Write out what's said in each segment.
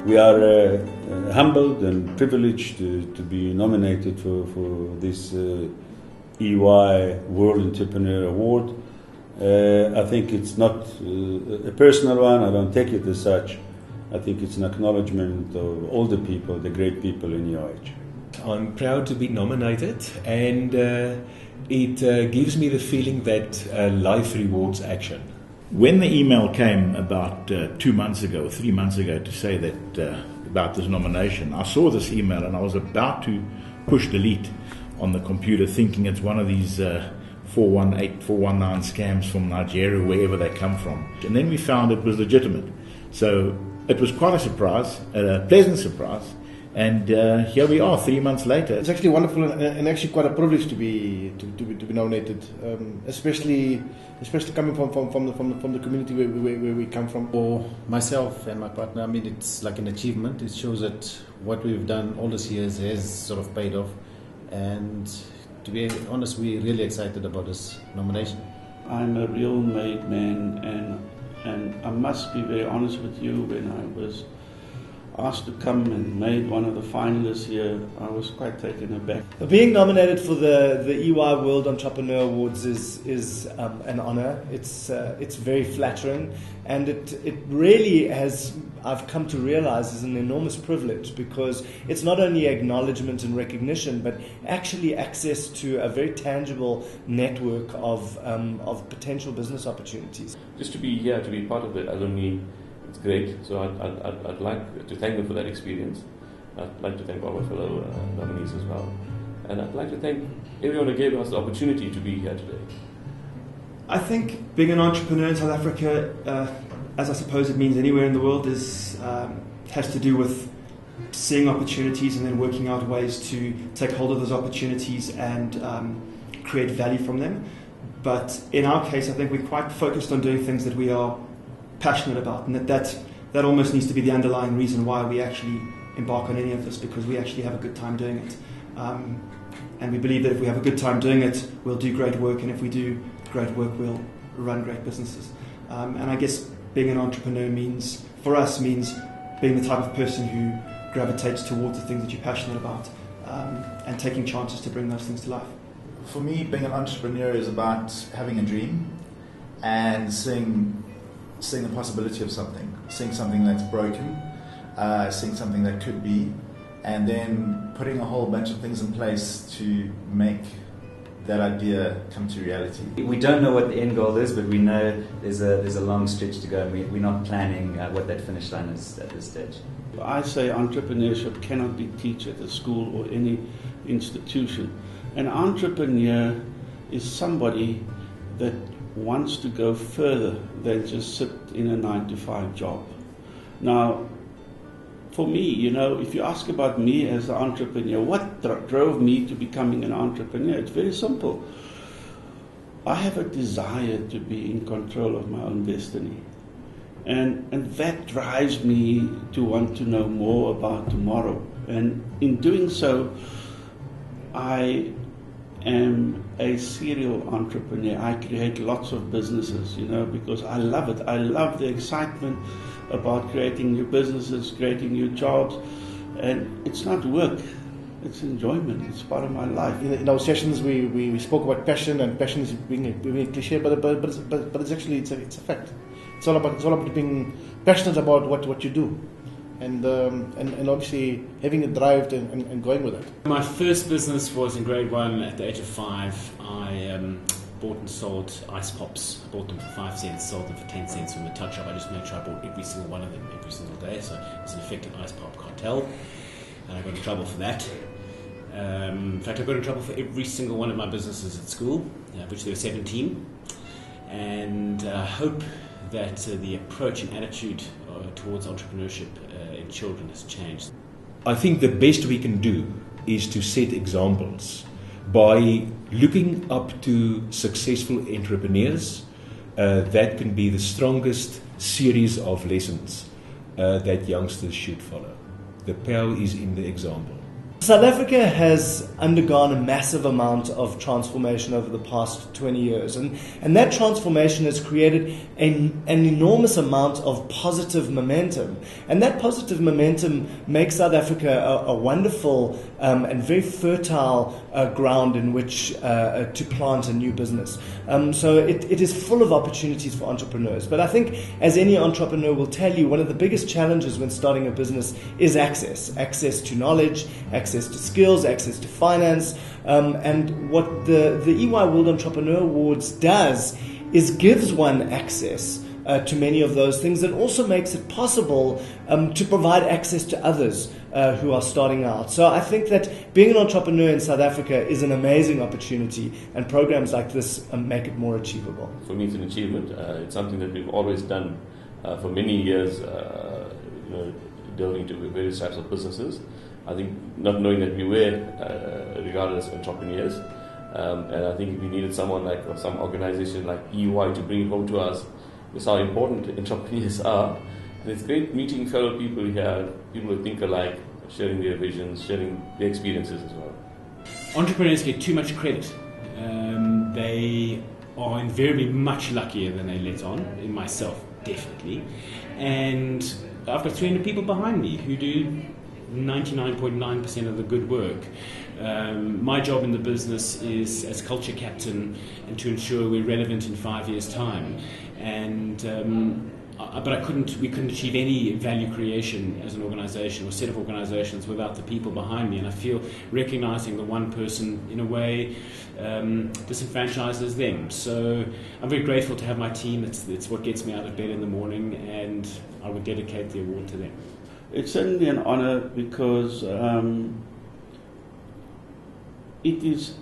We are humbled and privileged to be nominated for this EY World Entrepreneur Award. I think it's not a personal one. I don't take it as such. I think it's an acknowledgement of all the people, the great people in EOH. I'm proud to be nominated, and it gives me the feeling that life rewards action. When the email came about 2 months ago, or 3 months ago, to say that about this nomination, I saw this email and I was about to push delete on the computer, thinking it's one of these 418, 419 scams from Nigeria, wherever they come from. And then we found it was legitimate. So it was quite a surprise, a pleasant surprise. And here we are, 3 months later. It's actually wonderful and actually quite a privilege to be nominated, especially coming from the community where we come from. For myself and my partner, I mean, it's like an achievement. It shows that what we've done all these years has sort of paid off. And to be honest, we're really excited about this nomination. I'm a real made man, and I must be very honest with you, when I was asked to come and made one of the finalists here, I was quite taken aback. Being nominated for the EY World Entrepreneur Awards is an honor. It's very flattering, and it really has, I've come to realize, is an enormous privilege, because it's not only acknowledgement and recognition, but actually access to a very tangible network of potential business opportunities. Just to be here, to be part of it, it's great. So I'd like to thank them for that experience. I'd like to thank all my fellow nominees as well. And I'd like to thank everyone who gave us the opportunity to be here today. I think being an entrepreneur in South Africa, as I suppose it means anywhere in the world, has to do with seeing opportunities and then working out ways to take hold of those opportunities and create value from them. But in our case, I think we're quite focused on doing things that we are passionate about, and that almost needs to be the underlying reason why we actually embark on any of this, because we actually have a good time doing it. And we believe that if we have a good time doing it, we'll do great work, and if we do great work, we'll run great businesses. And I guess being an entrepreneur means being the type of person who gravitates towards the things that you're passionate about, and taking chances to bring those things to life. For me, being an entrepreneur is about having a dream and seeing the possibility of something, seeing something that's broken, seeing something that could be, and then putting a whole bunch of things in place to make that idea come to reality. We don't know what the end goal is, but we know there's a long stretch to go, and we're not planning what that finish line is at this stage. I say entrepreneurship cannot be taught at a school or any institution. An entrepreneur is somebody that wants to go further than just sit in a 9-to-5 job. Now, for me, if you ask about me as an entrepreneur, what drove me to becoming an entrepreneur? It's very simple. I have a desire to be in control of my own destiny. And that drives me to want to know more about tomorrow. And in doing so, I am a serial entrepreneur. I create lots of businesses, because I love it. I love the excitement about creating new businesses, creating new jobs. And it's not work, it's enjoyment. It's part of my life. In our sessions, we spoke about passion, and passion is being a cliche, but it's actually it's a fact. It's all about being passionate about what you do. And obviously having a drive and going with it. My first business was in grade 1 at the age of 5. I bought and sold ice pops. I bought them for 5 cents, sold them for 10 cents from the tuck shop. I just made sure I bought every single one of them every single day. So it's an effective ice pop cartel, and I got in trouble for that. In fact, I got in trouble for every single one of my businesses at school, which there were 17. And I hope that the approach and attitude towards entrepreneurship in children has changed. I think the best we can do is to set examples by looking up to successful entrepreneurs. That can be the strongest series of lessons that youngsters should follow. The power is in the example. South Africa has undergone a massive amount of transformation over the past 20 years, and that transformation has created an enormous amount of positive momentum. And that positive momentum makes South Africa a wonderful and very fertile ground in which to plant a new business. So it is full of opportunities for entrepreneurs. But I think, as any entrepreneur will tell you, one of the biggest challenges when starting a business is access to knowledge, access to skills, access to finance. And what the EY World Entrepreneur Awards does is gives one access to many of those things, and also makes it possible to provide access to others who are starting out. So I think that being an entrepreneur in South Africa is an amazing opportunity, and programs like this make it more achievable. For me, it's an achievement. It's something that we've always done for many years, delving into various types of businesses. I think not knowing that we were regarded as entrepreneurs, and I think we needed someone like, or some organization like EY to bring it home to us. It's how important entrepreneurs are. And it's great meeting fellow people here, people who think alike, sharing their visions, sharing their experiences as well. Entrepreneurs get too much credit. They are invariably much luckier than they let on, in myself, definitely. And I've got 300 people behind me who do 99.9% of the good work. My job in the business is as culture captain and to ensure we're relevant in 5 years' time. And but we couldn't achieve any value creation as an organisation or set of organisations without the people behind me. And I feel recognising the one person in a way disenfranchises them. So I'm very grateful to have my team. It's what gets me out of bed in the morning, and I would dedicate the award to them. It's certainly an honor because it is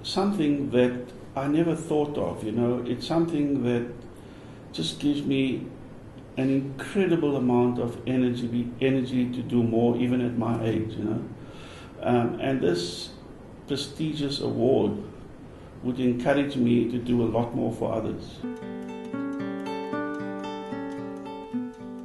something that I never thought of, It's something that just gives me an incredible amount of energy to do more, even at my age, And this prestigious award would encourage me to do a lot more for others.